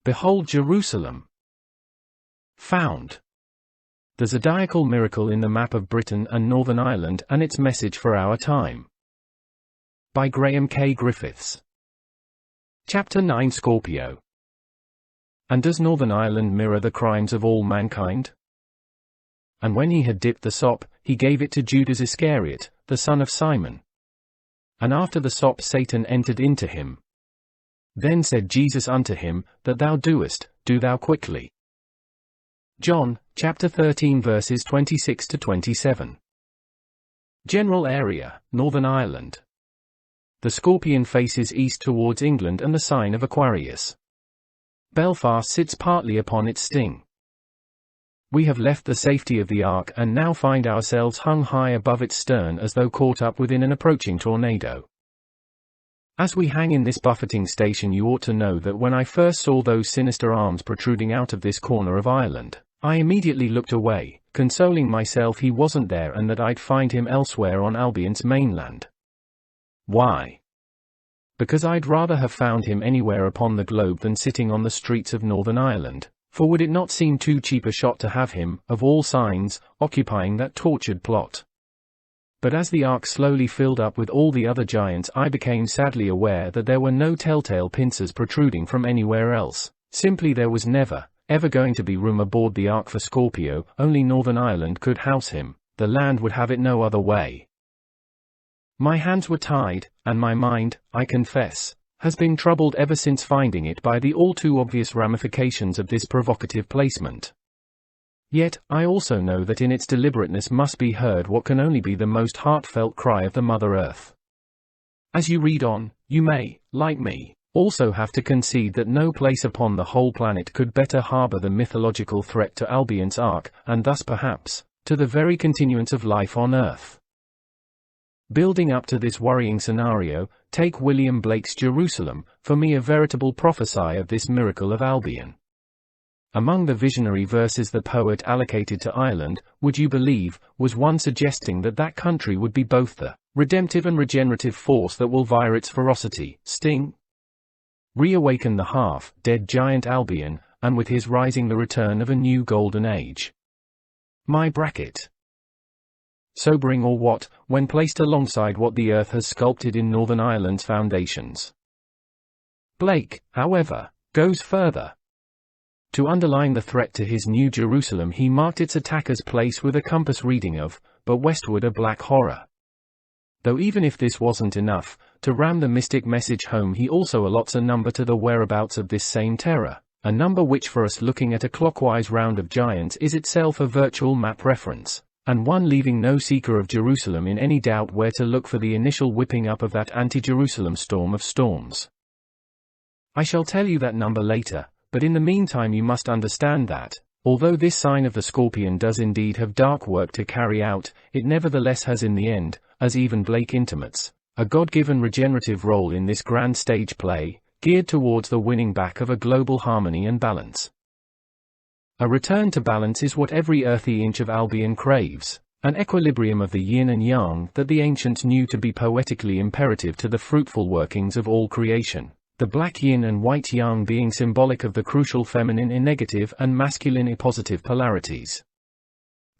Behold Jerusalem. Found. The Zodiacal Miracle in the Map of Britain and Northern Ireland and its Message for Our Time. By Graham K. Griffiths. Chapter 9 Scorpio. And does Northern Ireland mirror the crimes of all mankind? And when he had dipped the sop, he gave it to Judas Iscariot, the son of Simon. And after the sop Satan entered into him. Then said Jesus unto him, That thou doest, do thou quickly. John, chapter 13 verses 26 to 27. General area, Northern Ireland. The Scorpion faces east towards England and the sign of Aquarius. Belfast sits partly upon its sting. We have left the safety of the Ark and now find ourselves hung high above its stern as though caught up within an approaching tornado. As we hang in this buffeting station, you ought to know that when I first saw those sinister arms protruding out of this corner of Ireland, I immediately looked away, consoling myself he wasn't there and that I'd find him elsewhere on Albion's mainland. Why? Because I'd rather have found him anywhere upon the globe than sitting on the streets of Northern Ireland, for would it not seem too cheap a shot to have him, of all signs, occupying that tortured plot? But as the Ark slowly filled up with all the other giants, I became sadly aware that there were no telltale pincers protruding from anywhere else. Simply there was never, ever going to be room aboard the Ark for Scorpio. Only Northern Ireland could house him. The land would have it no other way. My hands were tied, and my mind, I confess, has been troubled ever since finding it by the all too obvious ramifications of this provocative placement. Yet, I also know that in its deliberateness must be heard what can only be the most heartfelt cry of the Mother Earth. As you read on, you may, like me, also have to concede that no place upon the whole planet could better harbor the mythological threat to Albion's Ark, and thus perhaps, to the very continuance of life on Earth. Building up to this worrying scenario, take William Blake's Jerusalem, for me a veritable prophecy of this miracle of Albion. Among the visionary verses the poet allocated to Ireland, would you believe, was one suggesting that that country would be both the redemptive and regenerative force that will via its ferocity, sting, reawaken the half-dead giant Albion, and with his rising the return of a new golden age. My bracket. Sobering or what, when placed alongside what the earth has sculpted in Northern Ireland's foundations. Blake, however, goes further. To underline the threat to his new Jerusalem he marked its attacker's place with a compass reading of, but westward a black horror. Though even if this wasn't enough, to ram the mystic message home he also allots a number to the whereabouts of this same terror, a number which for us looking at a clockwise round of giants is itself a virtual map reference, and one leaving no seeker of Jerusalem in any doubt where to look for the initial whipping up of that anti-Jerusalem storm of storms. I shall tell you that number later, but in the meantime you must understand that, although this sign of the Scorpion does indeed have dark work to carry out, it nevertheless has in the end, as even Blake intimates, a God-given regenerative role in this grand stage play, geared towards the winning back of a global harmony and balance. A return to balance is what every earthy inch of Albion craves, an equilibrium of the yin and yang that the ancients knew to be poetically imperative to the fruitful workings of all creation, the black yin and white yang being symbolic of the crucial feminine in negative and masculine in positive polarities.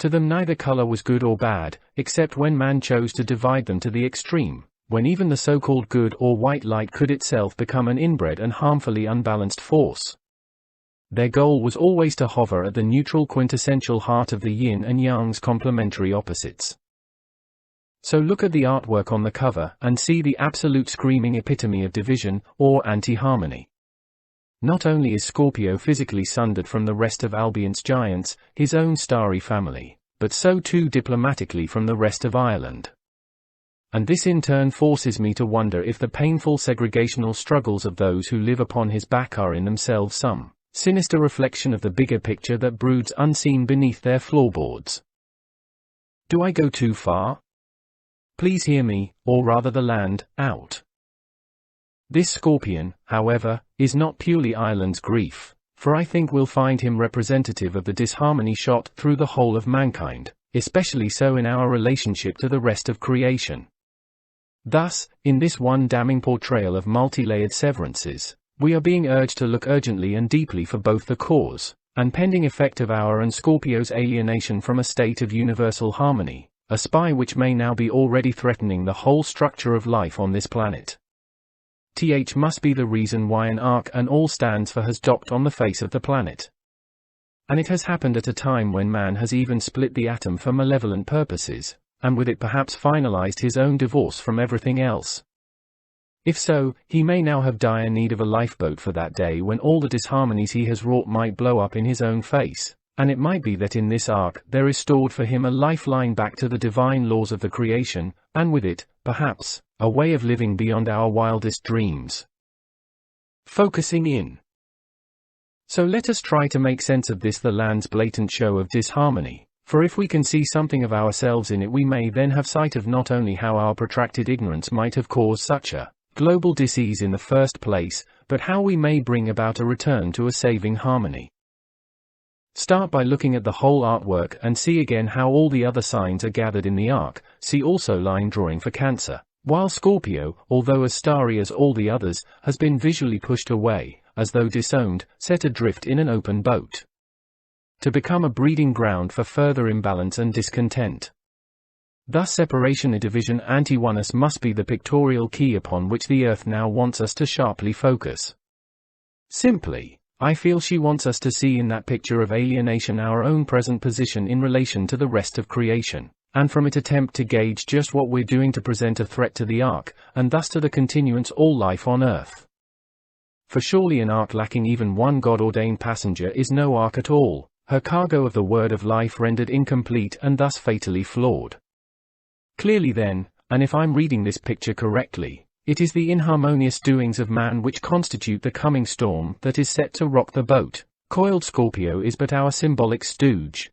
To them neither color was good or bad, except when man chose to divide them to the extreme, when even the so-called good or white light could itself become an inbred and harmfully unbalanced force. Their goal was always to hover at the neutral quintessential heart of the yin and yang's complementary opposites. So look at the artwork on the cover and see the absolute screaming epitome of division, or anti-harmony. Not only is Scorpio physically sundered from the rest of Albion's giants, his own starry family, but so too diplomatically from the rest of Ireland. And this in turn forces me to wonder if the painful segregational struggles of those who live upon his back are in themselves some sinister reflection of the bigger picture that broods unseen beneath their floorboards. Do I go too far? Please hear me, or rather the land, out. This Scorpion, however, is not purely Ireland's grief, for I think we'll find him representative of the disharmony shot through the whole of mankind, especially so in our relationship to the rest of creation. Thus, in this one damning portrayal of multi-layered severances, We are being urged to look urgently and deeply for both the cause and pending effect of our and Scorpio's alienation from a state of universal harmony, a spy which may now be already threatening the whole structure of life on this planet. Must be the reason why an arc and all stands for has docked on the face of the planet. And it has happened at a time when man has even split the atom for malevolent purposes, and with it perhaps finalized his own divorce from everything else. If so, he may now have dire need of a lifeboat for that day when all the disharmonies he has wrought might blow up in his own face, and it might be that in this ark there is stored for him a lifeline back to the divine laws of the creation, and with it, perhaps, a way of living beyond our wildest dreams. Focusing in. So let us try to make sense of this, the land's blatant show of disharmony, for if we can see something of ourselves in it, we may then have sight of not only how our protracted ignorance might have caused such a global disease in the first place, but how we may bring about a return to a saving harmony. Start by looking at the whole artwork and see again how all the other signs are gathered in the arc. See also line drawing for Cancer. While Scorpio, although as starry as all the others, has been visually pushed away, as though disowned, set adrift in an open boat, to become a breeding ground for further imbalance and discontent. Thus separation and division anti-oneness must be the pictorial key upon which the Earth now wants us to sharply focus. Simply, I feel she wants us to see in that picture of alienation our own present position in relation to the rest of creation, and from it attempt to gauge just what we're doing to present a threat to the ark, and thus to the continuance all life on Earth. For surely an ark lacking even one God-ordained passenger is no ark at all, her cargo of the word of life rendered incomplete and thus fatally flawed. Clearly then, and if I'm reading this picture correctly, it is the inharmonious doings of man which constitute the coming storm that is set to rock the boat. Coiled Scorpio is but our symbolic stooge.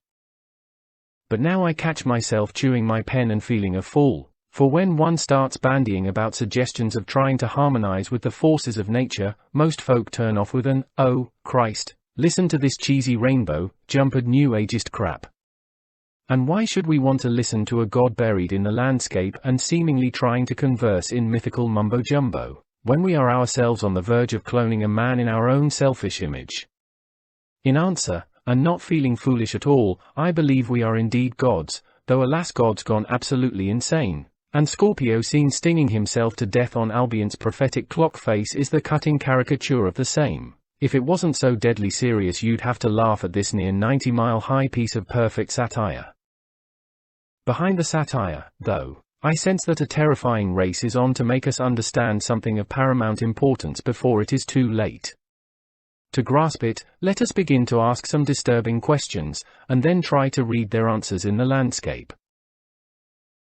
But now I catch myself chewing my pen and feeling a fool, for when one starts bandying about suggestions of trying to harmonize with the forces of nature, most folk turn off with an, "Oh, Christ, listen to this cheesy rainbow-jumpered new ageist crap." And why should we want to listen to a god buried in the landscape and seemingly trying to converse in mythical mumbo-jumbo, when we are ourselves on the verge of cloning a man in our own selfish image? In answer, and not feeling foolish at all, I believe we are indeed gods, though alas gods gone absolutely insane, and Scorpio seen stinging himself to death on Albion's prophetic clock face is the cutting caricature of the same. If it wasn't so deadly serious you'd have to laugh at this near 90-mile-high piece of perfect satire. Behind the satire, though, I sense that a terrifying race is on to make us understand something of paramount importance before it is too late. To grasp it, let us begin to ask some disturbing questions, and then try to read their answers in the landscape.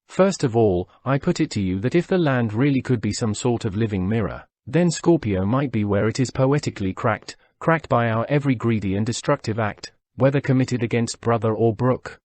First of all, I put it to you that if the land really could be some sort of living mirror, then Scorpio might be where it is poetically cracked by our every greedy and destructive act, whether committed against brother or brook.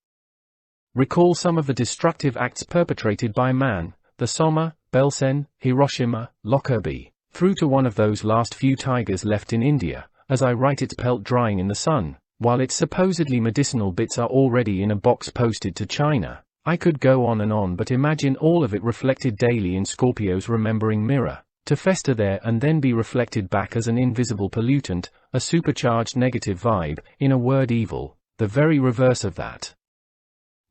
Recall some of the destructive acts perpetrated by man, the Somme, Belsen, Hiroshima, Lockerbie, through to one of those last few tigers left in India, as I write its pelt drying in the sun, while its supposedly medicinal bits are already in a box posted to China. I could go on and on, but imagine all of it reflected daily in Scorpio's remembering mirror, to fester there and then be reflected back as an invisible pollutant, a supercharged negative vibe, in a word evil, the very reverse of that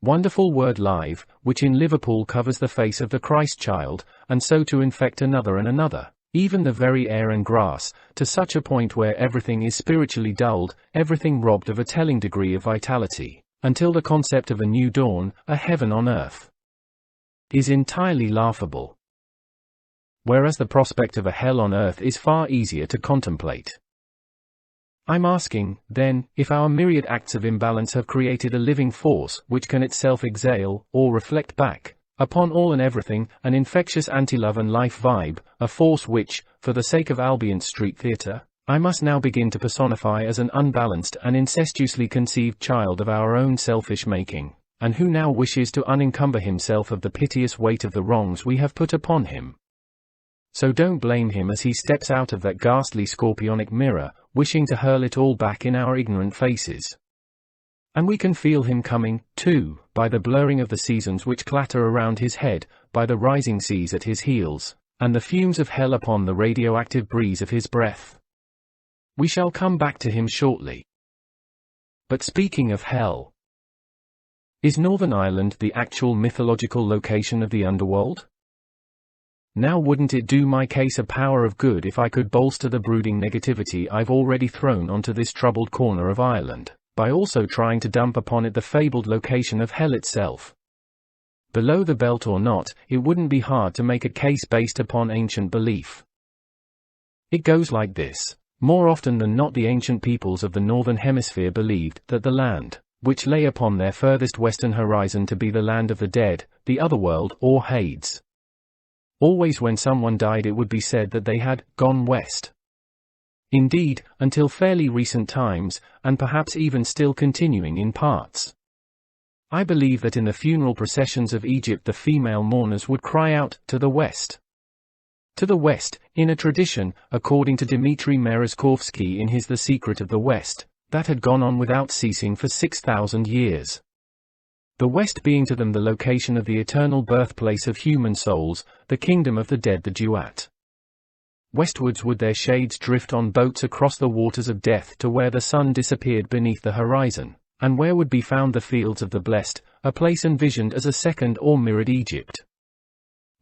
wonderful word live, which in Liverpool covers the face of the Christ child, and so to infect another and another, even the very air and grass, to such a point where everything is spiritually dulled, everything robbed of a telling degree of vitality, until the concept of a new dawn, a heaven on earth, is entirely laughable. Whereas the prospect of a hell on earth is far easier to contemplate. I'm asking, then, if our myriad acts of imbalance have created a living force which can itself exhale, or reflect back, upon all and everything, an infectious anti-love and life vibe, a force which, for the sake of Albion's street theatre, I must now begin to personify as an unbalanced and incestuously conceived child of our own selfish making, and who now wishes to unencumber himself of the piteous weight of the wrongs we have put upon him. So don't blame him as he steps out of that ghastly scorpionic mirror, wishing to hurl it all back in our ignorant faces. And we can feel him coming, too, by the blurring of the seasons which clatter around his head, by the rising seas at his heels, and the fumes of hell upon the radioactive breeze of his breath. We shall come back to him shortly. But speaking of hell, is Northern Ireland the actual mythological location of the underworld? Now wouldn't it do my case a power of good if I could bolster the brooding negativity I've already thrown onto this troubled corner of Ireland, by also trying to dump upon it the fabled location of hell itself? Below the belt or not, it wouldn't be hard to make a case based upon ancient belief. It goes like this. More often than not, the ancient peoples of the Northern Hemisphere believed that the land, which lay upon their furthest western horizon, to be the land of the dead, the otherworld, or Hades. Always when someone died, it would be said that they had gone west. Indeed, until fairly recent times, and perhaps even still continuing in parts. I believe that in the funeral processions of Egypt the female mourners would cry out, "To the west! To the west," in a tradition, according to Dmitry Merezkovsky in his The Secret of the West, that had gone on without ceasing for 6,000 years. The West being to them the location of the eternal birthplace of human souls, the kingdom of the dead, the duat. Westwards would their shades drift on boats across the waters of death to where the sun disappeared beneath the horizon, and where would be found the fields of the blessed, a place envisioned as a second or mirrored Egypt.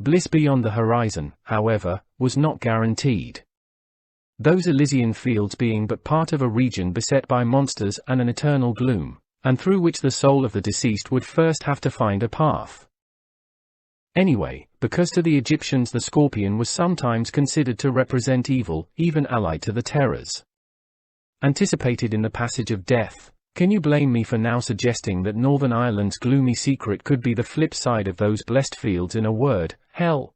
Bliss beyond the horizon, however, was not guaranteed. Those Elysian fields being but part of a region beset by monsters and an eternal gloom, and through which the soul of the deceased would first have to find a path. Anyway, because to the Egyptians the scorpion was sometimes considered to represent evil, even allied to the terrors anticipated in the passage of death, can you blame me for now suggesting that Northern Ireland's gloomy secret could be the flip side of those blessed fields? In a word, hell?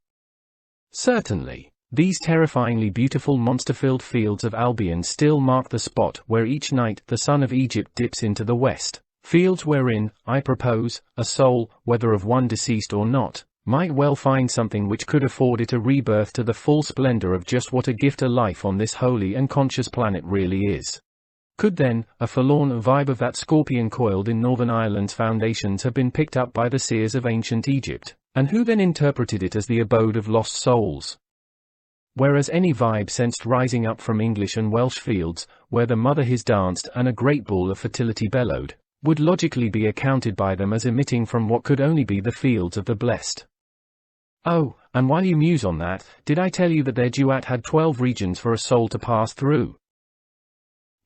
Certainly. These terrifyingly beautiful monster-filled fields of Albion still mark the spot where each night the sun of Egypt dips into the west, fields wherein, I propose, a soul, whether of one deceased or not, might well find something which could afford it a rebirth to the full splendor of just what a gift a life on this holy and conscious planet really is. Could then, a forlorn vibe of that scorpion coiled in Northern Ireland's foundations have been picked up by the seers of ancient Egypt, and who then interpreted it as the abode of lost souls? Whereas any vibe sensed rising up from English and Welsh fields, where the mother has danced and a great bull of fertility bellowed, would logically be accounted by them as emitting from what could only be the fields of the blessed. Oh, and while you muse on that, did I tell you that their duat had 12 regions for a soul to pass through?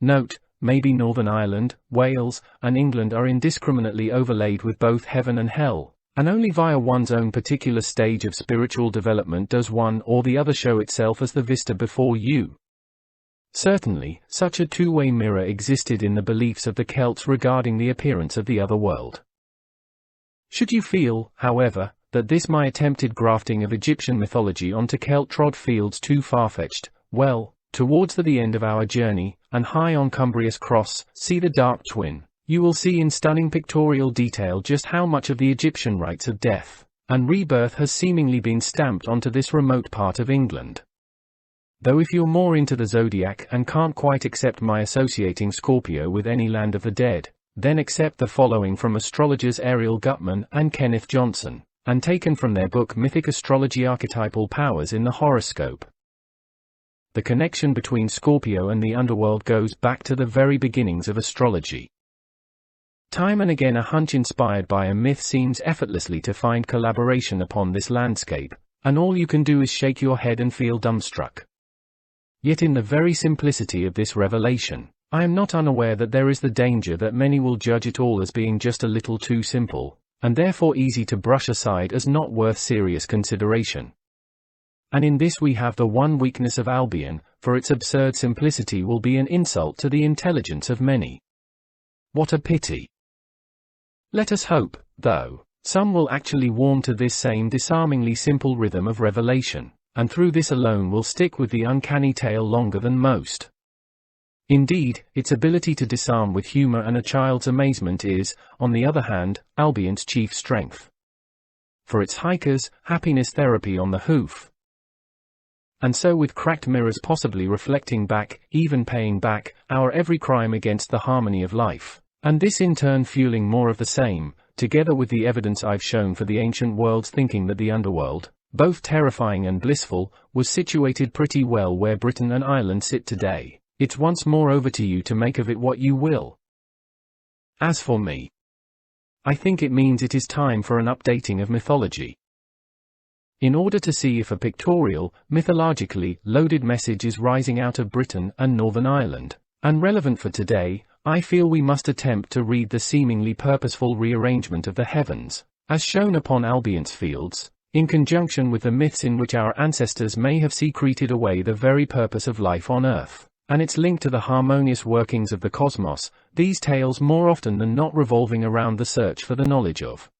Note, maybe Northern Ireland, Wales, and England are indiscriminately overlaid with both heaven and hell, and only via one's own particular stage of spiritual development does one or the other show itself as the vista before you. Certainly, such a two-way mirror existed in the beliefs of the Celts regarding the appearance of the other world. Should you feel, however, that this my attempted grafting of Egyptian mythology onto Celt-trod fields too far-fetched, well, towards the end of our journey, and high on Cumbria's cross, see the dark twin, you will see in stunning pictorial detail just how much of the Egyptian rites of death and rebirth has seemingly been stamped onto this remote part of England. Though if you're more into the zodiac and can't quite accept my associating Scorpio with any land of the dead, then accept the following from astrologers Ariel Gutman and Kenneth Johnson, and taken from their book Mythic Astrology: Archetypal Powers in the Horoscope. The connection between Scorpio and the underworld goes back to the very beginnings of astrology. Time and again a hunch inspired by a myth seems effortlessly to find collaboration upon this landscape, and all you can do is shake your head and feel dumbstruck. Yet in the very simplicity of this revelation, I am not unaware that there is the danger that many will judge it all as being just a little too simple, and therefore easy to brush aside as not worth serious consideration. And in this we have the one weakness of Albion, for its absurd simplicity will be an insult to the intelligence of many. What a pity. Let us hope, though, some will actually warm to this same disarmingly simple rhythm of revelation, and through this alone will stick with the uncanny tale longer than most. Indeed, its ability to disarm with humor and a child's amazement is, on the other hand, Albion's chief strength. For its hikers, happiness therapy on the hoof. And so with cracked mirrors possibly reflecting back, even paying back, our every crime against the harmony of life, and this in turn fueling more of the same, together with the evidence I've shown for the ancient world's thinking that the underworld, both terrifying and blissful, was situated pretty well where Britain and Ireland sit today, it's once more over to you to make of it what you will. As for me, I think it means it is time for an updating of mythology. In order to see if a pictorial, mythologically loaded message is rising out of Britain and Northern Ireland, and relevant for today, I feel we must attempt to read the seemingly purposeful rearrangement of the heavens, as shown upon Albion's fields, in conjunction with the myths in which our ancestors may have secreted away the very purpose of life on Earth, and its link to the harmonious workings of the cosmos, these tales more often than not revolving around the search for the knowledge of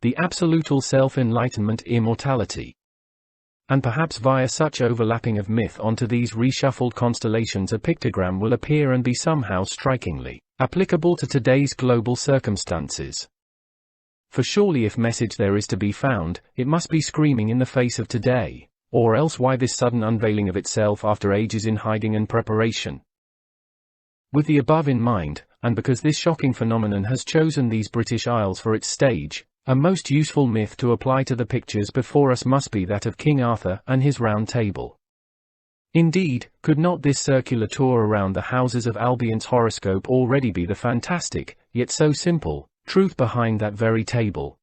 the absolutal self-enlightenment, immortality. And perhaps via such overlapping of myth onto these reshuffled constellations a pictogram will appear and be somehow strikingly applicable to today's global circumstances. For surely if message there is to be found, it must be screaming in the face of today, or else why this sudden unveiling of itself after ages in hiding and preparation? With the above in mind, and because this shocking phenomenon has chosen these British Isles for its stage, a most useful myth to apply to the pictures before us must be that of King Arthur and his Round Table. Indeed, could not this circular tour around the houses of Albion's horoscope already be the fantastic, yet so simple, truth behind that very table?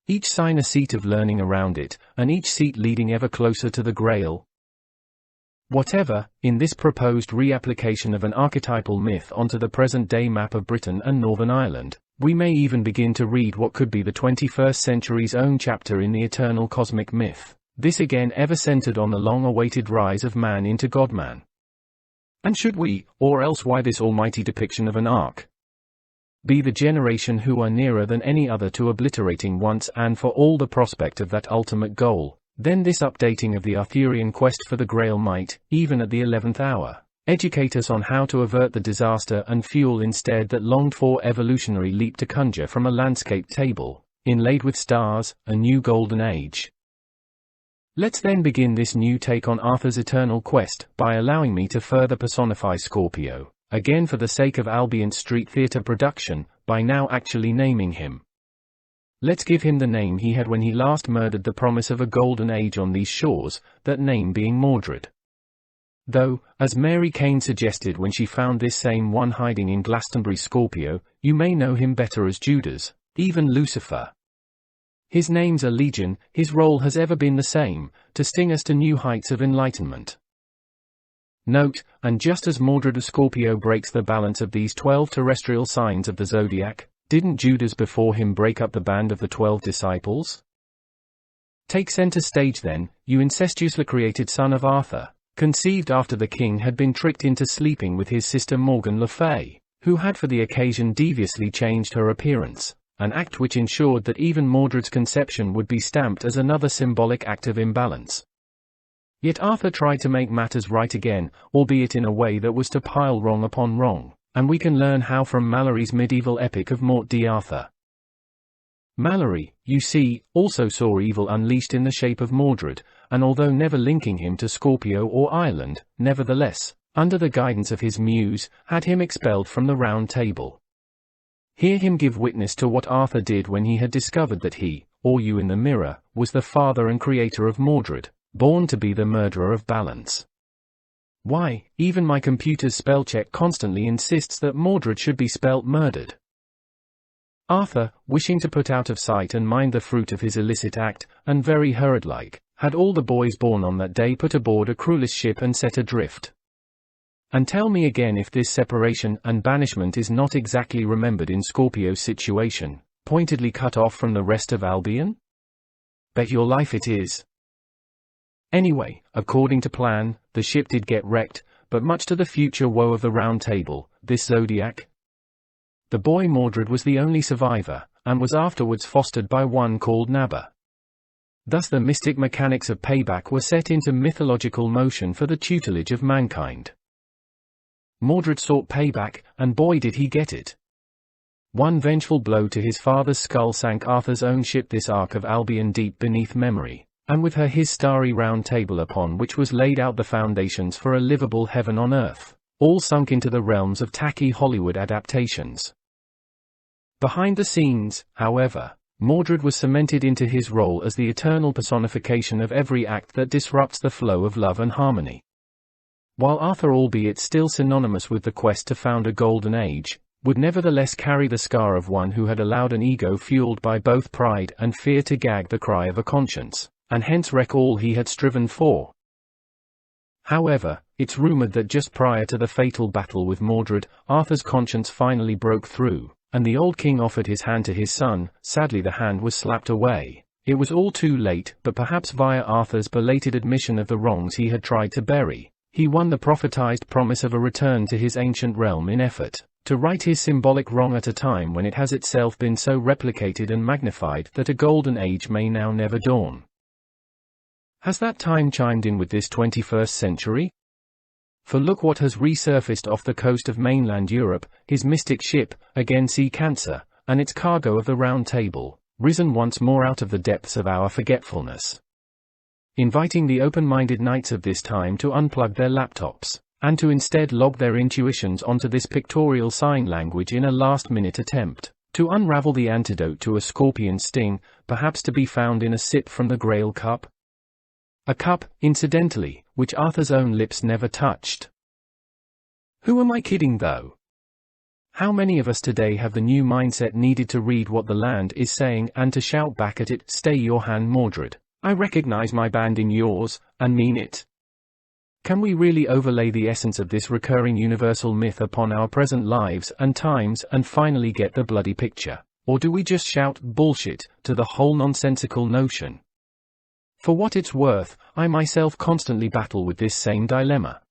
Each sign a seat of learning around it, and each seat leading ever closer to the Grail. Whatever, in this proposed reapplication of an archetypal myth onto the present-day map of Britain and Northern Ireland, we may even begin to read what could be the 21st century's own chapter in the eternal cosmic myth, this again ever centered on the long-awaited rise of man into God-man. And should we, or else why this almighty depiction of an ark, be the generation who are nearer than any other to obliterating once and for all the prospect of that ultimate goal, then this updating of the Arthurian quest for the Grail might, even at the 11th hour, educate us on how to avert the disaster and fuel instead that longed-for evolutionary leap to conjure from a landscape table, inlaid with stars, a new golden age. Let's then begin this new take on Arthur's eternal quest by allowing me to further personify Scorpio, again for the sake of Albion's street theatre production, by now actually naming him. Let's give him the name he had when he last murdered the promise of a golden age on these shores, that name being Mordred. Though, as Mary Kane suggested when she found this same one hiding in Glastonbury's Scorpio, you may know him better as Judas, even Lucifer. His names are legion, his role has ever been the same, to sting us to new heights of enlightenment. Note, and just as Mordred of Scorpio breaks the balance of these 12 terrestrial signs of the zodiac, didn't Judas before him break up the band of the 12 disciples? Take center stage then, you incestuously created son of Arthur, conceived after the king had been tricked into sleeping with his sister Morgan Le Fay, who had for the occasion deviously changed her appearance, an act which ensured that even Mordred's conception would be stamped as another symbolic act of imbalance. Yet Arthur tried to make matters right again, albeit in a way that was to pile wrong upon wrong, and we can learn how from Malory's medieval epic of Morte d'Arthur. Malory, you see, also saw evil unleashed in the shape of Mordred, and although never linking him to Scorpio or Ireland, nevertheless, under the guidance of his muse, had him expelled from the Round Table. Hear him give witness to what Arthur did when he had discovered that he, or you in the mirror, was the father and creator of Mordred, born to be the murderer of Balance. Why, even my computer's spellcheck constantly insists that Mordred should be spelt murdered. Arthur, wishing to put out of sight and mind the fruit of his illicit act, and very hurried-like, had all the boys born on that day put aboard a crewless ship and set adrift. And tell me again if this separation and banishment is not exactly remembered in Scorpio's situation, pointedly cut off from the rest of Albion? Bet your life it is. Anyway, according to plan, the ship did get wrecked, but much to the future woe of the Round Table, this zodiac. The boy Mordred was the only survivor, and was afterwards fostered by one called Nabba. Thus the mystic mechanics of payback were set into mythological motion for the tutelage of mankind. Mordred sought payback, and boy did he get it. One vengeful blow to his father's skull sank Arthur's own ship, this Ark of Albion, deep beneath memory, and with her his starry Round Table upon which was laid out the foundations for a livable heaven on earth, all sunk into the realms of tacky Hollywood adaptations. Behind the scenes, however, Mordred was cemented into his role as the eternal personification of every act that disrupts the flow of love and harmony. while Arthur, albeit still synonymous with the quest to found a golden age, would nevertheless carry the scar of one who had allowed an ego fueled by both pride and fear to gag the cry of a conscience, and hence wreck all he had striven for. However, it's rumored that just prior to the fatal battle with Mordred, Arthur's conscience finally broke through, and the old king offered his hand to his son. Sadly, the hand was slapped away. It was all too late, but perhaps via Arthur's belated admission of the wrongs he had tried to bury, he won the prophetized promise of a return to his ancient realm in effort to right his symbolic wrong at a time when it has itself been so replicated and magnified that a golden age may now never dawn. Has that time chimed in with this 21st century? For look what has resurfaced off the coast of mainland Europe, his mystic ship, again Sea Cancer, and its cargo of the Round Table, risen once more out of the depths of our forgetfulness, inviting the open-minded knights of this time to unplug their laptops, and to instead log their intuitions onto this pictorial sign language in a last-minute attempt to unravel the antidote to a scorpion sting, perhaps to be found in a sip from the Grail cup. A cup, incidentally, which Arthur's own lips never touched. Who am I kidding though? How many of us today have the new mindset needed to read what the land is saying and to shout back at it, "Stay your hand, Mordred. I recognize my band in yours, and mean it." Can we really overlay the essence of this recurring universal myth upon our present lives and times and finally get the bloody picture? Or do we just shout bullshit to the whole nonsensical notion? For what it's worth, I myself constantly battle with this same dilemma.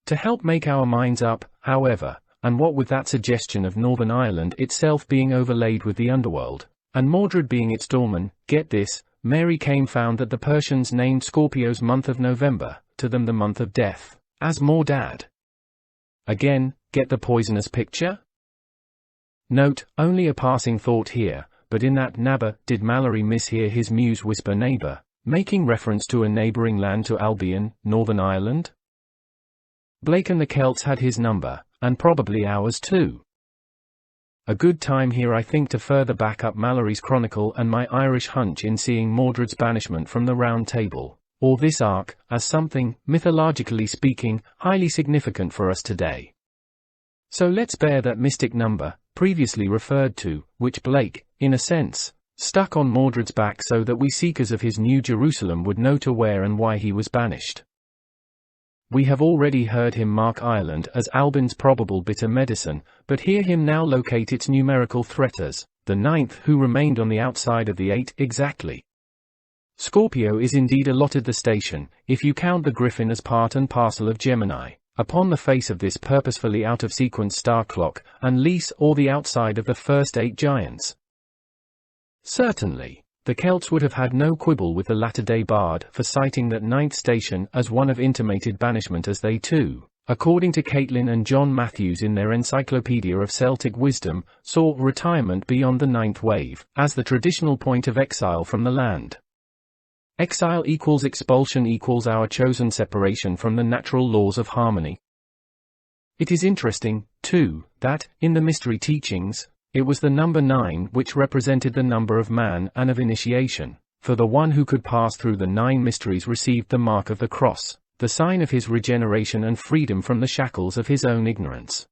To help make our minds up, however, and what with that suggestion of Northern Ireland itself being overlaid with the underworld, and Mordred being its doorman, get this, Mary came found that the Persians named Scorpio's month of November, to them the month of death, as Mordad. Again, get the poisonous picture? Note, only a passing thought here, but in that nabber did Mallory mishear his muse whisper neighbor, making reference to a neighboring land to Albion, Northern Ireland? Blake and the Celts had his number, and probably ours too. A good time here I think to further back up Mallory's chronicle and my Irish hunch in seeing Mordred's banishment from the Round Table, or this arc, as something, mythologically speaking, highly significant for us today. So let's bear that mystic number, previously referred to, which Blake, in a sense, stuck on Mordred's back so that we seekers of his New Jerusalem would know to where and why he was banished. We have already heard him mark Ireland as Albion's probable bitter medicine, but hear him now locate its numerical threat as the 9th who remained on the outside of the 8 exactly. Scorpio is indeed allotted the station, if you count the Griffin as part and parcel of Gemini, upon the face of this purposefully out-of-sequence star clock, and Lys or the outside of the first 8 giants. Certainly, the Celts would have had no quibble with the latter-day bard for citing that 9th station as one of intimated banishment, as they too, according to Caitlin and John Matthews in their Encyclopedia of Celtic Wisdom, saw retirement beyond the 9th wave as the traditional point of exile from the land. Exile equals expulsion equals our chosen separation from the natural laws of harmony. It is interesting, too, that, in the mystery teachings, it was the number 9 which represented the number of man and of initiation, for the one who could pass through the 9 mysteries received the mark of the cross, the sign of his regeneration and freedom from the shackles of his own ignorance.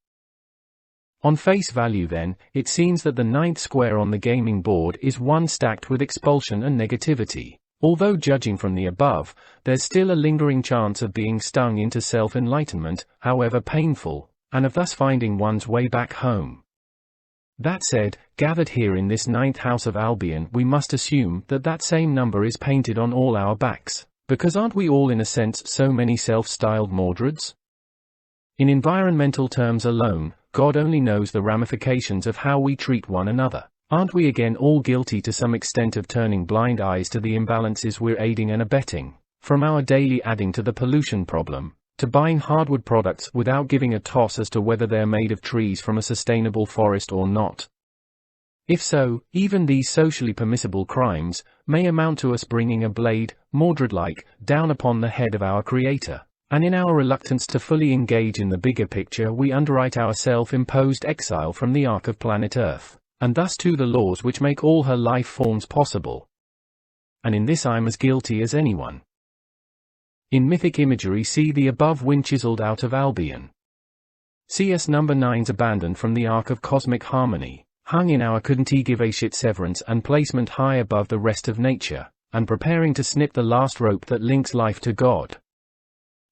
On face value then, it seems that the 9th square on the gaming board is one stacked with expulsion and negativity. Although judging from the above, there's still a lingering chance of being stung into self-enlightenment, however painful, and of thus finding one's way back home. That said, gathered here in this 9th house of Albion, we must assume that that same number is painted on all our backs, because aren't we all in a sense so many self-styled Mordreds? In environmental terms alone, God only knows the ramifications of how we treat one another. Aren't we again all guilty to some extent of turning blind eyes to the imbalances we're aiding and abetting, from our daily adding to the pollution problem, to buying hardwood products without giving a toss as to whether they're made of trees from a sustainable forest or not? If so, even these socially permissible crimes may amount to us bringing a blade, Mordred-like, down upon the head of our Creator, and in our reluctance to fully engage in the bigger picture we underwrite our self-imposed exile from the arc of planet Earth, and thus to the laws which make all her life forms possible. And in this I'm as guilty as anyone. In mythic imagery, see the above wind chiseled out of Albion. CS number 9's abandoned from the Ark of Cosmic Harmony, hung in our contigivation severance and placement high above the rest of nature, and preparing to snip the last rope that links life to God.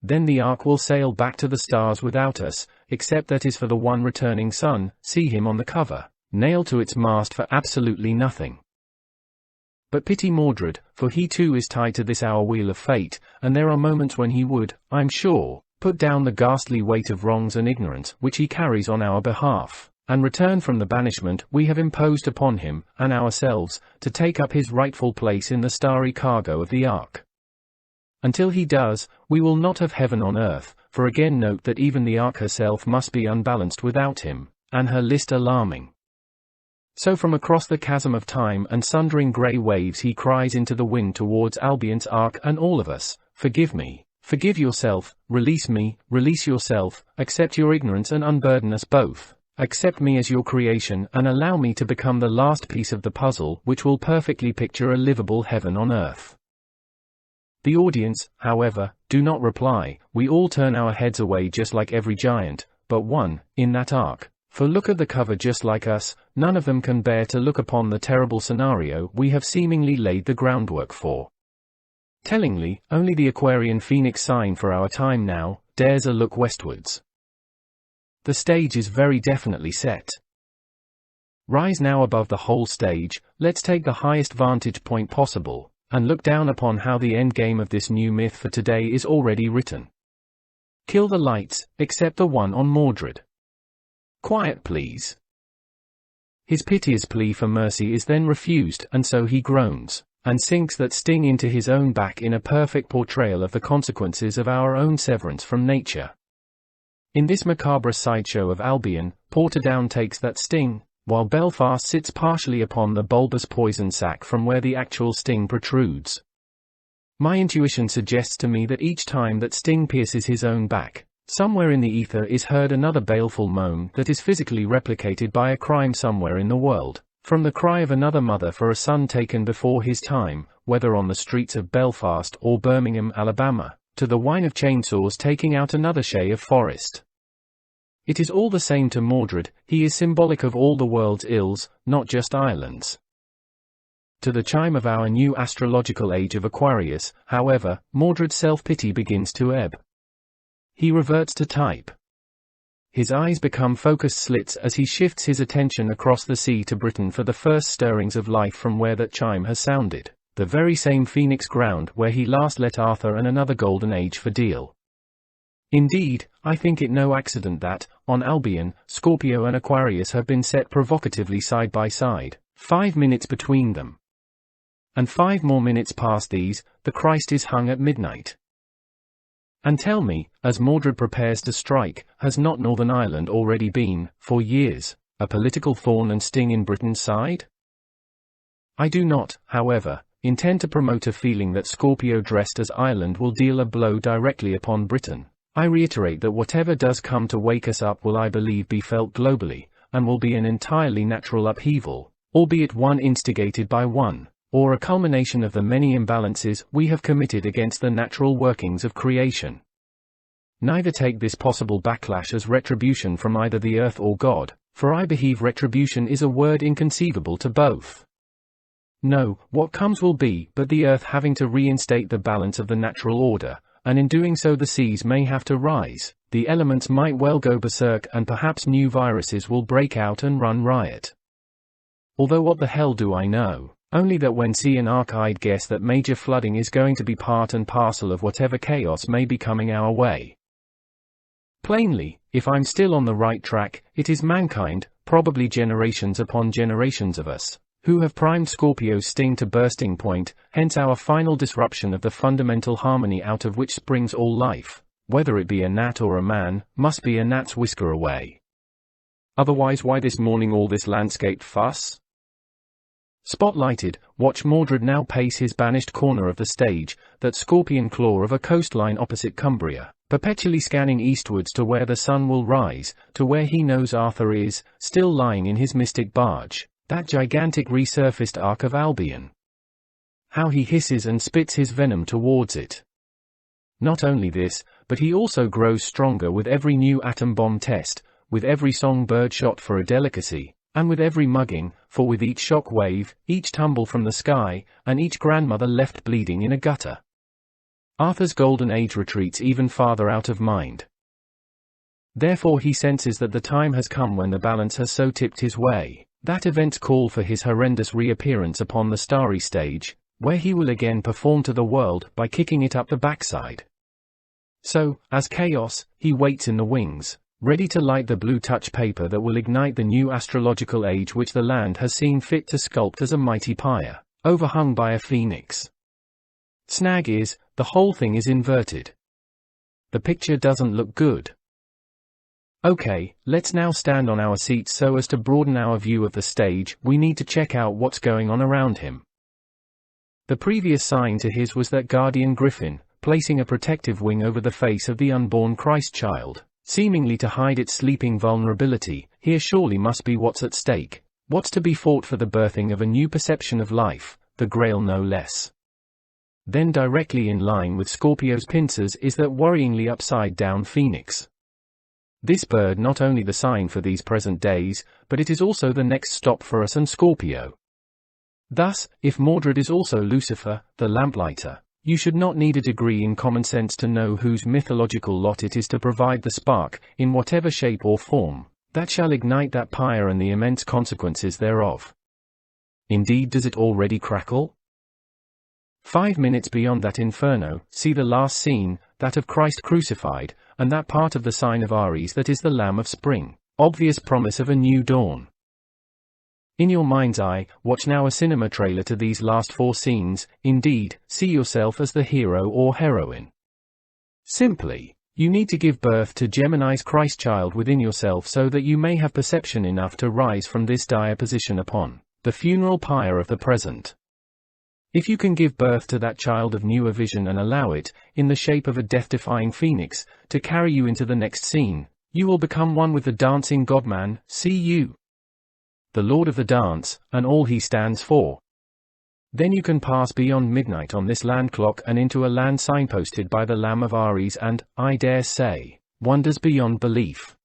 Then the Ark will sail back to the stars without us, except that is for the one returning sun, see him on the cover, nailed to its mast for absolutely nothing. But pity Mordred, for he too is tied to this our wheel of fate, and there are moments when he would, I'm sure, put down the ghastly weight of wrongs and ignorance which he carries on our behalf, and return from the banishment we have imposed upon him, and ourselves, to take up his rightful place in the starry cargo of the Ark. Until he does, we will not have heaven on earth, for again note that even the Ark herself must be unbalanced without him, and her list alarming. So from across the chasm of time and sundering grey waves he cries into the wind towards Albion's Ark and all of us, forgive me, forgive yourself, release me, release yourself, accept your ignorance and unburden us both, accept me as your creation and allow me to become the last piece of the puzzle which will perfectly picture a livable heaven on earth. The audience, however, do not reply, we all turn our heads away just like every giant, but one, in that Ark. For look at the cover just like us, none of them can bear to look upon the terrible scenario we have seemingly laid the groundwork for. Tellingly, only the Aquarian Phoenix sign for our time now, dares a look westwards. The stage is very definitely set. Rise now above the whole stage, let's take the highest vantage point possible, and look down upon how the end game of this new myth for today is already written. Kill the lights, except the one on Mordred. Quiet please. His piteous plea for mercy is then refused, and so he groans, and sinks that sting into his own back in a perfect portrayal of the consequences of our own severance from nature. In this macabre sideshow of Albion, Portadown takes that sting, while Belfast sits partially upon the bulbous poison sac from where the actual sting protrudes. My intuition suggests to me that each time that sting pierces his own back, somewhere in the ether is heard another baleful moan that is physically replicated by a crime somewhere in the world, from the cry of another mother for a son taken before his time, whether on the streets of Belfast or Birmingham, Alabama, to the whine of chainsaws taking out another shade of forest. It is all the same to Mordred, he is symbolic of all the world's ills, not just Ireland's. To the chime of our new astrological age of Aquarius, however, Mordred's self-pity begins to ebb. He reverts to type. His eyes become focused slits as he shifts his attention across the sea to Britain for the first stirrings of life from where that chime has sounded, the very same Phoenix ground where he last let Arthur and another golden age for deal. Indeed, I think it no accident that, on Albion, Scorpio and Aquarius have been set provocatively side by side, 5 minutes between them. And 5 more minutes past these, the Christ is hung at midnight. And tell me, as Mordred prepares to strike, has not Northern Ireland already been, for years, a political thorn and sting in Britain's side? I do not, however, intend to promote a feeling that Scorpio dressed as Ireland will deal a blow directly upon Britain. I reiterate that whatever does come to wake us up will, I believe, be felt globally, and will be an entirely natural upheaval, albeit one instigated by one, or a culmination of the many imbalances we have committed against the natural workings of creation. Neither take this possible backlash as retribution from either the earth or God, for I believe retribution is a word inconceivable to both. No, what comes will be but the earth having to reinstate the balance of the natural order, and in doing so the seas may have to rise, the elements might well go berserk, and perhaps new viruses will break out and run riot. Although what the hell do I know? Only that when see an arc I'd guess that major flooding is going to be part and parcel of whatever chaos may be coming our way. Plainly, if I'm still on the right track, it is mankind, probably generations upon generations of us, who have primed Scorpio's sting to bursting point, hence our final disruption of the fundamental harmony out of which springs all life, whether it be a gnat or a man, must be a gnat's whisker away. Otherwise why this morning all this landscape fuss? Spotlighted, watch Mordred now pace his banished corner of the stage, that scorpion claw of a coastline opposite Cumbria, perpetually scanning eastwards to where the sun will rise, to where he knows Arthur is, still lying in his mystic barge, that gigantic resurfaced Ark of Albion. How he hisses and spits his venom towards it. Not only this, but he also grows stronger with every new atom bomb test, with every songbird shot for a delicacy, and with every mugging, for with each shock wave, each tumble from the sky, and each grandmother left bleeding in a gutter, Arthur's golden age retreats even farther out of mind. Therefore he senses that the time has come when the balance has so tipped his way, that events call for his horrendous reappearance upon the starry stage, where he will again perform to the world by kicking it up the backside. So, as chaos, he waits in the wings, ready to light the blue touch paper that will ignite the new astrological age which the land has seen fit to sculpt as a mighty pyre, overhung by a phoenix. Snag is, the whole thing is inverted. The picture doesn't look good. Okay, let's now stand on our seats so as to broaden our view of the stage. We need to check out what's going on around him. The previous sign to his was that guardian griffin, placing a protective wing over the face of the unborn Christ child, seemingly to hide its sleeping vulnerability. Here surely must be what's at stake, what's to be fought for the birthing of a new perception of life, the Grail no less. Then directly in line with Scorpio's pincers is that worryingly upside-down phoenix. This bird not only the sign for these present days, but it is also the next stop for us and Scorpio. Thus, if Mordred is also Lucifer, the lamplighter, you should not need a degree in common sense to know whose mythological lot it is to provide the spark, in whatever shape or form, that shall ignite that pyre and the immense consequences thereof. Indeed, does it already crackle? 5 minutes beyond that inferno, see the last scene, that of Christ crucified, and that part of the sign of Aries that is the Lamb of Spring, obvious promise of a new dawn. In your mind's eye, watch now a cinema trailer to these last 4 scenes. Indeed, see yourself as the hero or heroine. Simply, you need to give birth to Gemini's Christ child within yourself so that you may have perception enough to rise from this dire position upon the funeral pyre of the present. If you can give birth to that child of newer vision and allow it, in the shape of a death-defying phoenix, to carry you into the next scene, you will become one with the dancing godman, see you, the Lord of the Dance, and all he stands for. Then you can pass beyond midnight on this land clock and into a land signposted by the Lamb of Aries and, I dare say, wonders beyond belief.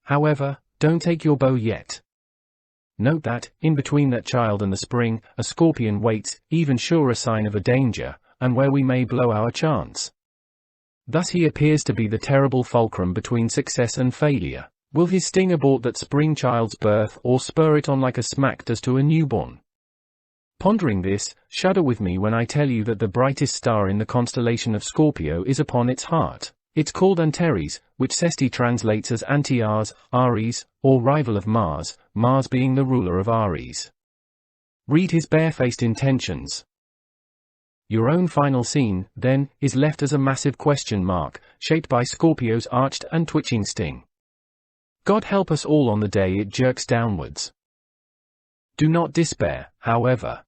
However, don't take your bow yet. Note that, in between that child and the spring, a scorpion waits, even surer sign of a danger, and where we may blow our chance. Thus he appears to be the terrible fulcrum between success and failure. Will his sting abort that spring child's birth or spur it on like a smack does to a newborn? Pondering this, shudder with me when I tell you that the brightest star in the constellation of Scorpio is upon its heart. It's called Antares, which Sesti translates as Anti-Ars, Aries, or rival of Mars, Mars being the ruler of Aries. Read his barefaced intentions. Your own final scene, then, is left as a massive question mark, shaped by Scorpio's arched and twitching sting. God help us all on the day it jerks downwards. Do not despair, however.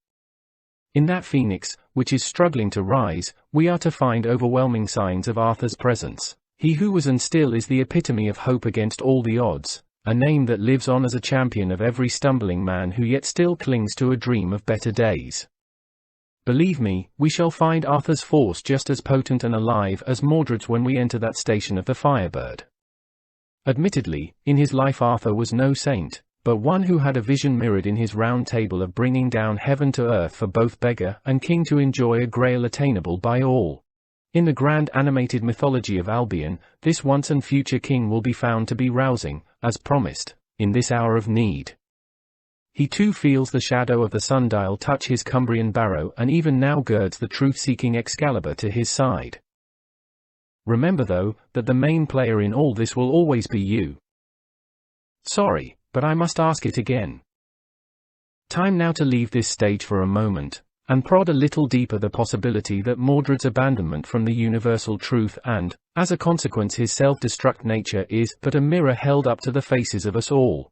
In that phoenix, which is struggling to rise, we are to find overwhelming signs of Arthur's presence. He who was and still is the epitome of hope against all the odds, a name that lives on as a champion of every stumbling man who yet still clings to a dream of better days. Believe me, we shall find Arthur's force just as potent and alive as Mordred's when we enter that station of the Firebird. Admittedly, in his life Arthur was no saint, but one who had a vision mirrored in his round table of bringing down heaven to earth for both beggar and king to enjoy a grail attainable by all. In the grand animated mythology of Albion, this once and future king will be found to be rousing, as promised, in this hour of need. He too feels the shadow of the sundial touch his Cumbrian barrow and even now girds the truth-seeking Excalibur to his side. Remember though, that the main player in all this will always be you. Sorry, but I must ask it again. Time now to leave this stage for a moment, and prod a little deeper the possibility that Mordred's abandonment from the universal truth and, as a consequence his self-destruct nature is but a mirror held up to the faces of us all.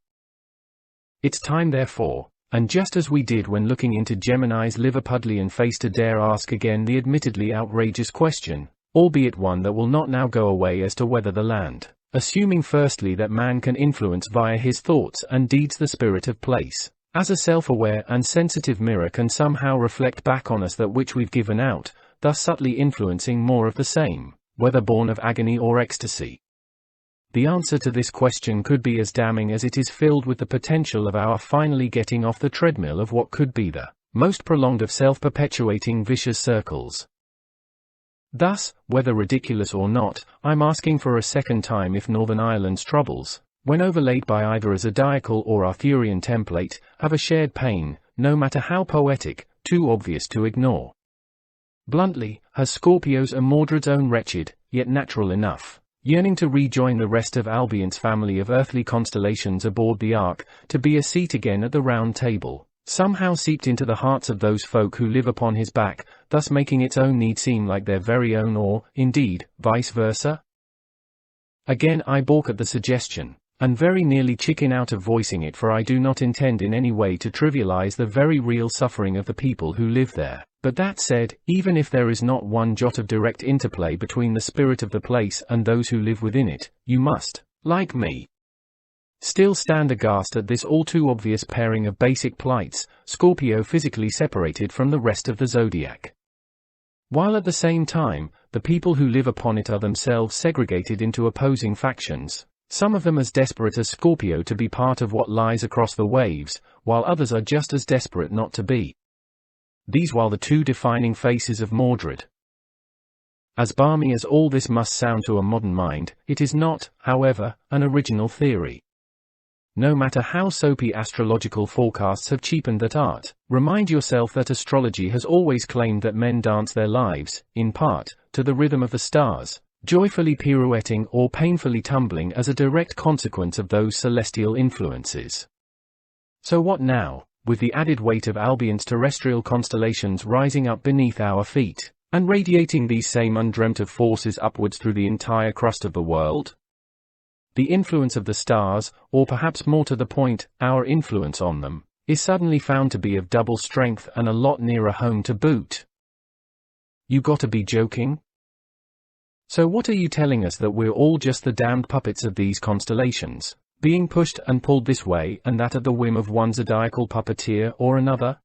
It's time therefore, and just as we did when looking into Gemini's Liverpudlian face, to dare ask again the admittedly outrageous question, albeit one that will not now go away, as to whether the land, assuming firstly that man can influence via his thoughts and deeds the spirit of place, as a self-aware and sensitive mirror can somehow reflect back on us that which we've given out, thus subtly influencing more of the same, whether born of agony or ecstasy? The answer to this question could be as damning as it is filled with the potential of our finally getting off the treadmill of what could be the most prolonged of self-perpetuating vicious circles. Thus, whether ridiculous or not, I'm asking for a second time if Northern Ireland's troubles, when overlaid by either a zodiacal or Arthurian template, have a shared pain, no matter how poetic, too obvious to ignore. Bluntly, has Scorpio's and Mordred's own wretched, yet natural enough, yearning to rejoin the rest of Albion's family of earthly constellations aboard the Ark, to be a seat again at the round table, somehow seeped into the hearts of those folk who live upon his back, thus making its own need seem like their very own or, indeed, vice versa? Again I balk at the suggestion, and very nearly chicken out of voicing it, for I do not intend in any way to trivialize the very real suffering of the people who live there. But that said, even if there is not one jot of direct interplay between the spirit of the place and those who live within it, you must, like me, still stand aghast at this all too obvious pairing of basic plights, Scorpio physically separated from the rest of the zodiac, while at the same time, the people who live upon it are themselves segregated into opposing factions, some of them as desperate as Scorpio to be part of what lies across the waves, while others are just as desperate not to be. These while the two defining faces of Mordred. As balmy as all this must sound to a modern mind, it is not, however, an original theory. No matter how soapy astrological forecasts have cheapened that art, remind yourself that astrology has always claimed that men dance their lives, in part, to the rhythm of the stars, joyfully pirouetting or painfully tumbling as a direct consequence of those celestial influences. So what now, with the added weight of Albion's terrestrial constellations rising up beneath our feet, and radiating these same undreamt of forces upwards through the entire crust of the world? The influence of the stars, or perhaps more to the point, our influence on them, is suddenly found to be of double strength and a lot nearer home to boot. You gotta be joking? So what are you telling us, that we're all just the damned puppets of these constellations, being pushed and pulled this way and that at the whim of one zodiacal puppeteer or another?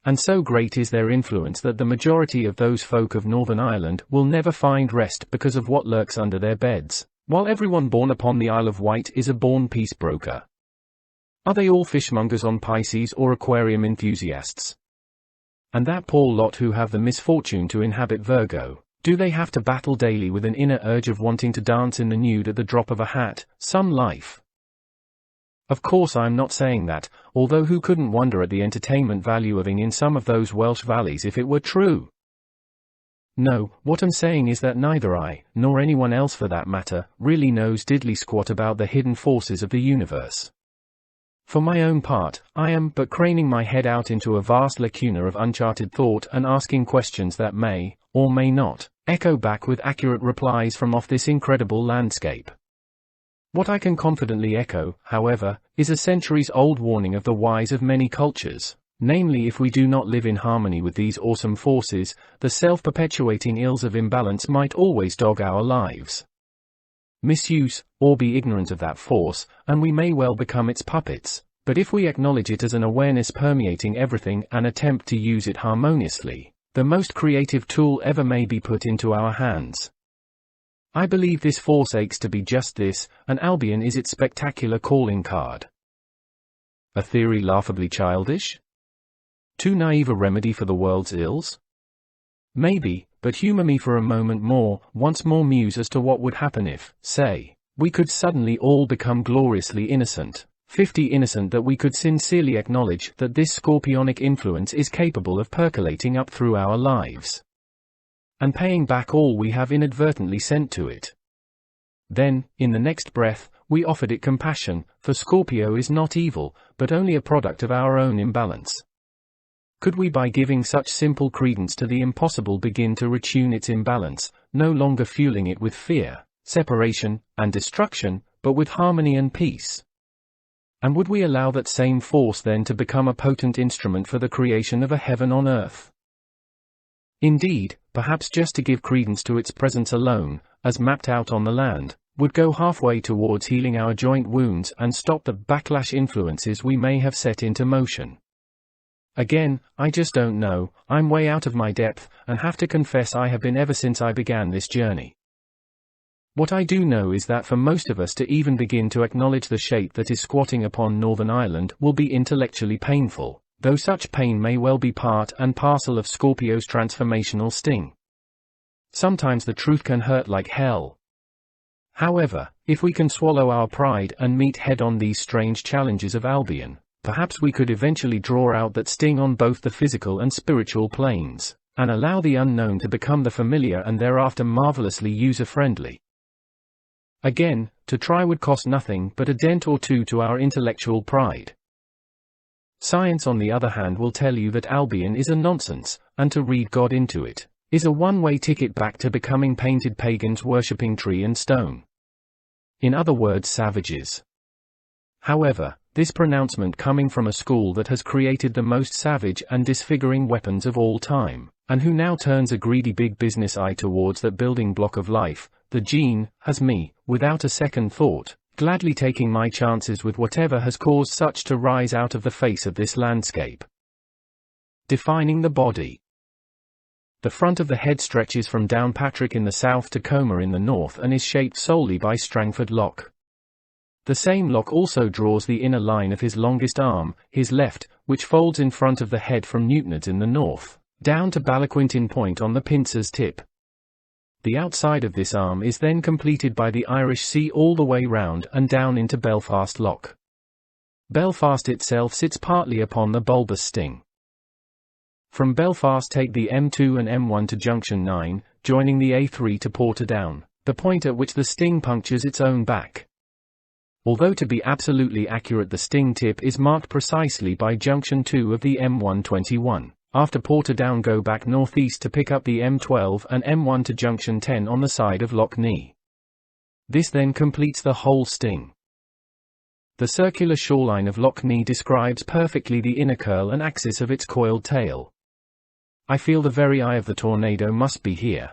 And so great is their influence that the majority of those folk of Northern Ireland will never find rest because of what lurks under their beds, while everyone born upon the Isle of Wight is a born peace broker. Are they all fishmongers on Pisces or aquarium enthusiasts? And that poor lot who have the misfortune to inhabit Virgo, do they have to battle daily with an inner urge of wanting to dance in the nude at the drop of a hat, some life? Of course I'm not saying that, although who couldn't wonder at the entertainment value of in some of those Welsh valleys if it were true? No, what I'm saying is that neither I, nor anyone else for that matter, really knows diddly squat about the hidden forces of the universe. For my own part, I am but craning my head out into a vast lacuna of uncharted thought and asking questions that may, or may not, echo back with accurate replies from off this incredible landscape. What I can confidently echo, however, is a centuries-old warning of the wise of many cultures. Namely, if we do not live in harmony with these awesome forces, the self-perpetuating ills of imbalance might always dog our lives. Misuse, or be ignorant of that force, and we may well become its puppets, but if we acknowledge it as an awareness permeating everything and attempt to use it harmoniously, the most creative tool ever may be put into our hands. I believe this force aches to be just this, and Albion is its spectacular calling card. A theory laughably childish? Too naive a remedy for the world's ills? Maybe, but humor me for a moment more, once more muse as to what would happen if, say, we could suddenly all become gloriously innocent, 50 innocent, that we could sincerely acknowledge that this scorpionic influence is capable of percolating up through our lives, and paying back all we have inadvertently sent to it. Then, in the next breath, we offered it compassion, for Scorpio is not evil, but only a product of our own imbalance. Could we, by giving such simple credence to the impossible, begin to retune its imbalance, no longer fueling it with fear, separation, and destruction, but with harmony and peace? And would we allow that same force then to become a potent instrument for the creation of a heaven on earth? Indeed, perhaps just to give credence to its presence alone, as mapped out on the land, would go halfway towards healing our joint wounds and stop the backlash influences we may have set into motion. Again, I just don't know, I'm way out of my depth, and have to confess I have been ever since I began this journey. What I do know is that for most of us to even begin to acknowledge the shape that is squatting upon Northern Ireland will be intellectually painful, though such pain may well be part and parcel of Scorpio's transformational sting. Sometimes the truth can hurt like hell. However, if we can swallow our pride and meet head-on these strange challenges of Albion, perhaps we could eventually draw out that sting on both the physical and spiritual planes, and allow the unknown to become the familiar and thereafter marvelously user-friendly. Again, to try would cost nothing but a dent or two to our intellectual pride. Science on the other hand will tell you that Albion is a nonsense, and to read God into it is a one-way ticket back to becoming painted pagans worshipping tree and stone. In other words, savages. However, this pronouncement coming from a school that has created the most savage and disfiguring weapons of all time, and who now turns a greedy big business eye towards that building block of life, the gene, has me, without a second thought, gladly taking my chances with whatever has caused such to rise out of the face of this landscape. Defining the body. The front of the head stretches from Downpatrick in the south to Comer in the north and is shaped solely by Strangford Loch. The same loch also draws the inner line of his longest arm, his left, which folds in front of the head from Newtonards in the north, down to Ballaquintin Point on the pincer's tip. The outside of this arm is then completed by the Irish Sea all the way round and down into Belfast Loch. Belfast itself sits partly upon the bulbous sting. From Belfast take the M2 and M1 to Junction 9, joining the A3 to Portadown, the point at which the sting punctures its own back. Although to be absolutely accurate, the sting tip is marked precisely by Junction 2 of the M121. After Portadown go back northeast to pick up the M12 and M1 to Junction 10 on the side of Loch Nee. This then completes the whole sting. The circular shoreline of Loch Nee describes perfectly the inner curl and axis of its coiled tail. I feel the very eye of the tornado must be here.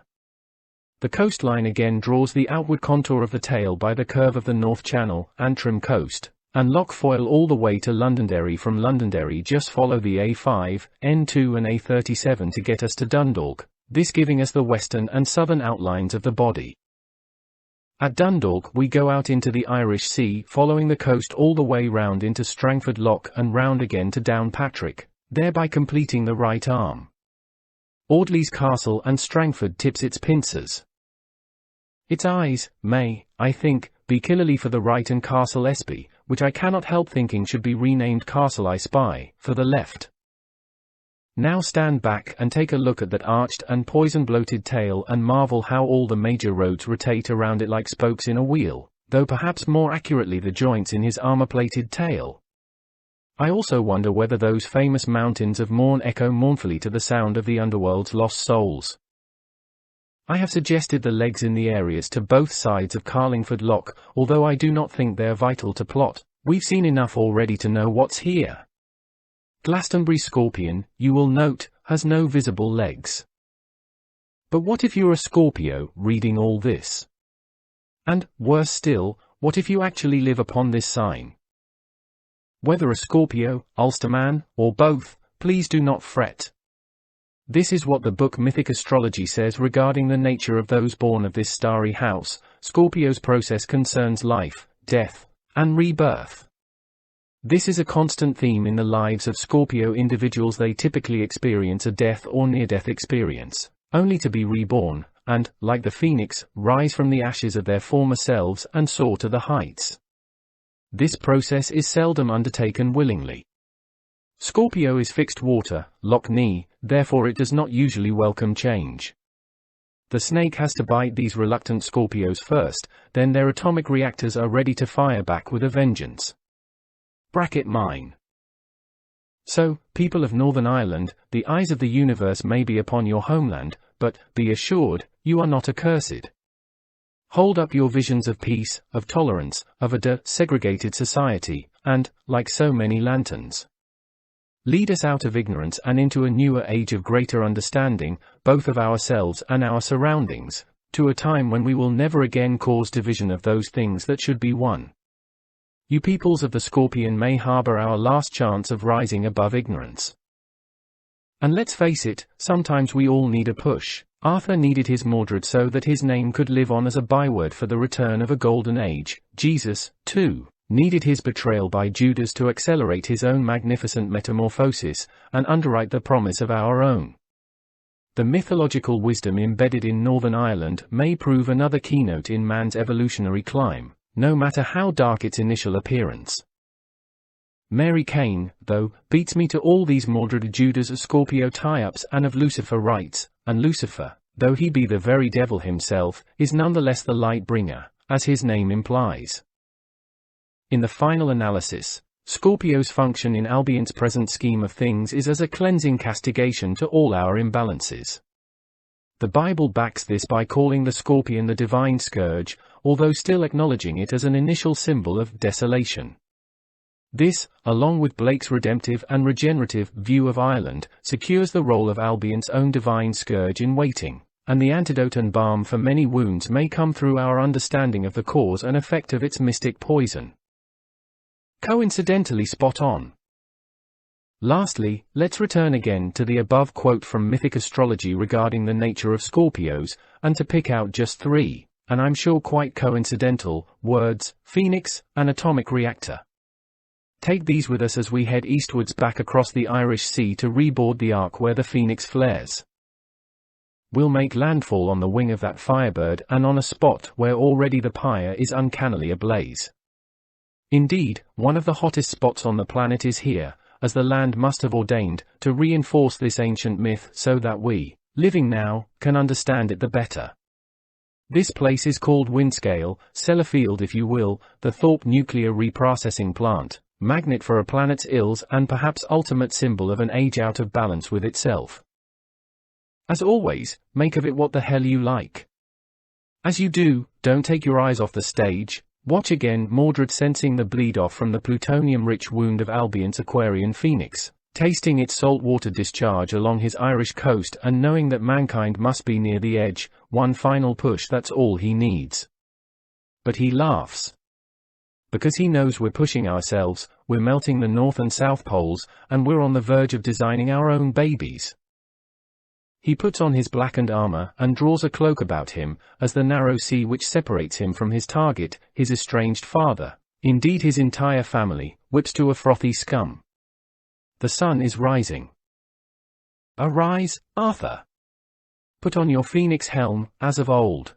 The coastline again draws the outward contour of the tail by the curve of the North Channel, Antrim coast, and Loch Foyle all the way to Londonderry. From Londonderry just follow the A5, N2 and A37 to get us to Dundalk, this giving us the western and southern outlines of the body. At Dundalk we go out into the Irish Sea, following the coast all the way round into Strangford Loch and round again to Downpatrick, thereby completing the right arm. Audley's Castle and Strangford tips its pincers. Its eyes may, I think, be Killaley for the right and Castle Espy, which I cannot help thinking should be renamed Castle I Spy, for the left. Now stand back and take a look at that arched and poison-bloated tail and marvel how all the major roads rotate around it like spokes in a wheel, though perhaps more accurately the joints in his armor-plated tail. I also wonder whether those famous mountains of Mourne echo mournfully to the sound of the underworld's lost souls. I have suggested the legs in the areas to both sides of Carlingford Loch, although I do not think they're vital to plot. We've seen enough already to know what's here. Glastonbury Scorpion, you will note, has no visible legs. But what if you're a Scorpio, reading all this? And, worse still, what if you actually live upon this sign? Whether a Scorpio, Ulsterman, or both, please do not fret. This is what the book Mythic Astrology says regarding the nature of those born of this starry house. Scorpio's process concerns life, death, and rebirth. This is a constant theme in the lives of Scorpio individuals. They typically experience a death or near-death experience, only to be reborn, and, like the phoenix, rise from the ashes of their former selves and soar to the heights. This process is seldom undertaken willingly. Scorpio is fixed water, Loch Nee, therefore it does not usually welcome change. The snake has to bite these reluctant Scorpios first, then their atomic reactors are ready to fire back with a vengeance. Bracket mine. So, people of Northern Ireland, the eyes of the universe may be upon your homeland, but, be assured, you are not accursed. Hold up your visions of peace, of tolerance, of a desegregated society, and, like so many lanterns, lead us out of ignorance and into a newer age of greater understanding, both of ourselves and our surroundings, to a time when we will never again cause division of those things that should be one. You peoples of the Scorpion may harbor our last chance of rising above ignorance. And let's face it, sometimes we all need a push. Arthur needed his Mordred so that his name could live on as a byword for the return of a golden age. Jesus, too, needed his betrayal by Judas to accelerate his own magnificent metamorphosis, and underwrite the promise of our own. The mythological wisdom embedded in Northern Ireland may prove another keynote in man's evolutionary climb, no matter how dark its initial appearance. Mary Cain, though, beats me to all these Mordred Judas of Scorpio tie-ups and of Lucifer rights, and Lucifer, though he be the very devil himself, is nonetheless the light bringer, as his name implies. In the final analysis, Scorpio's function in Albion's present scheme of things is as a cleansing castigation to all our imbalances. The Bible backs this by calling the scorpion the divine scourge, although still acknowledging it as an initial symbol of desolation. This, along with Blake's redemptive and regenerative view of Ireland, secures the role of Albion's own divine scourge in waiting, and the antidote and balm for many wounds may come through our understanding of the cause and effect of its mystic poison. Coincidentally spot on. Lastly, let's return again to the above quote from Mythic Astrology regarding the nature of Scorpios, and to pick out just three, and I'm sure quite coincidental, words: phoenix and atomic reactor. Take these with us as we head eastwards back across the Irish Sea to reboard the ark where the phoenix flares. We'll make landfall on the wing of that firebird and on a spot where already the pyre is uncannily ablaze. Indeed, one of the hottest spots on the planet is here, as the land must have ordained, to reinforce this ancient myth so that we, living now, can understand it the better. This place is called Windscale, Sellafield if you will, the Thorpe nuclear reprocessing plant, magnet for a planet's ills and perhaps ultimate symbol of an age out of balance with itself. As always, make of it what the hell you like. As you do, don't take your eyes off the stage. Watch again Mordred sensing the bleed off from the plutonium-rich wound of Albion's Aquarian phoenix, tasting its saltwater discharge along his Irish coast and knowing that mankind must be near the edge, one final push, that's all he needs. But he laughs. Because he knows we're pushing ourselves, we're melting the North and South poles, and we're on the verge of designing our own babies. He puts on his blackened armor and draws a cloak about him, as the narrow sea which separates him from his target, his estranged father, indeed his entire family, whips to a frothy scum. The sun is rising. Arise, Arthur! Put on your phoenix helm, as of old.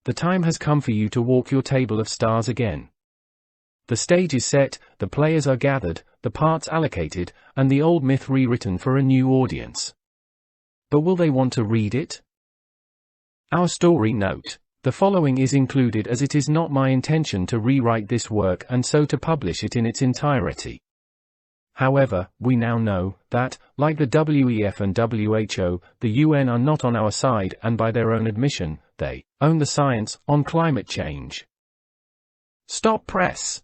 The time has come for you to walk your table of stars again. The stage is set, the players are gathered, the parts allocated, and the old myth rewritten for a new audience. But will they want to read it? Our story note. The following is included as it is not my intention to rewrite this work and so to publish it in its entirety. However, we now know that, like the WEF and WHO, the UN are not on our side and by their own admission, they own the science on climate change. Stop press!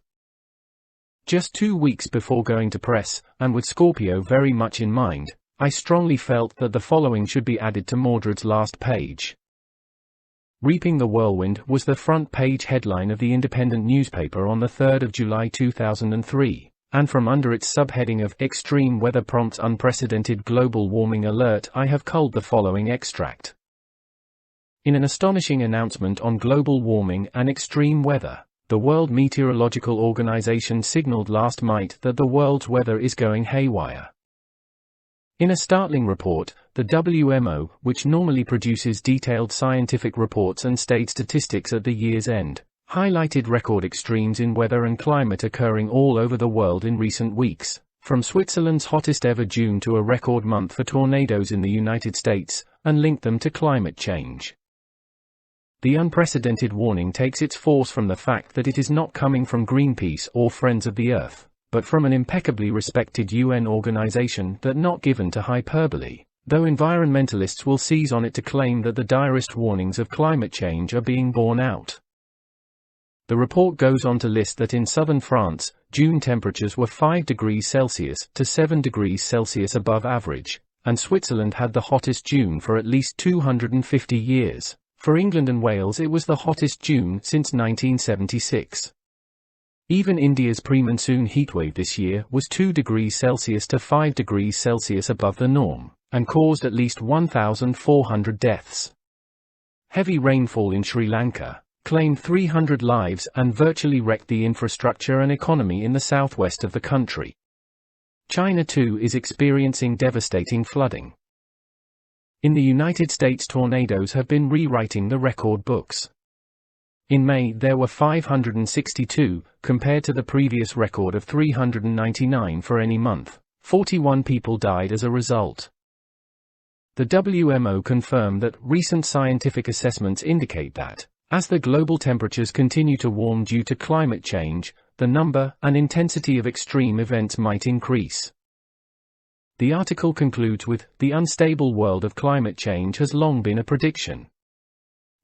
Just 2 weeks before going to press, and with Scorpio very much in mind, I strongly felt that the following should be added to Mordred's last page. Reaping the Whirlwind was the front page headline of the Independent newspaper on the 3rd of July 2003, and from under its subheading of Extreme Weather Prompts Unprecedented Global Warming Alert I have culled the following extract. In an astonishing announcement on global warming and extreme weather, the World Meteorological Organization signaled last night that the world's weather is going haywire. In a startling report, the WMO, which normally produces detailed scientific reports and state statistics at the year's end, highlighted record extremes in weather and climate occurring all over the world in recent weeks, from Switzerland's hottest ever June to a record month for tornadoes in the United States, and linked them to climate change. The unprecedented warning takes its force from the fact that it is not coming from Greenpeace or Friends of the Earth, but from an impeccably respected UN organization that not given to hyperbole, though environmentalists will seize on it to claim that the direst warnings of climate change are being borne out. The report goes on to list that in southern France, June temperatures were 5 degrees Celsius to 7 degrees Celsius above average, and Switzerland had the hottest June for at least 250 years. For England and Wales it was the hottest June since 1976. Even India's pre-monsoon heatwave this year was 2 degrees Celsius to 5 degrees Celsius above the norm, and caused at least 1,400 deaths. Heavy rainfall in Sri Lanka claimed 300 lives and virtually wrecked the infrastructure and economy in the southwest of the country. China too is experiencing devastating flooding. In the United States, tornadoes have been rewriting the record books. In May there were 562, compared to the previous record of 399 for any month. 41 people died as a result. The WMO confirmed that recent scientific assessments indicate that, as the global temperatures continue to warm due to climate change, the number and intensity of extreme events might increase. The article concludes with, "The unstable world of climate change has long been a prediction.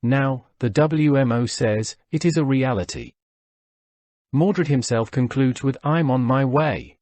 Now, the WMO says, it is a reality." Mordred himself concludes with, "I'm on my way."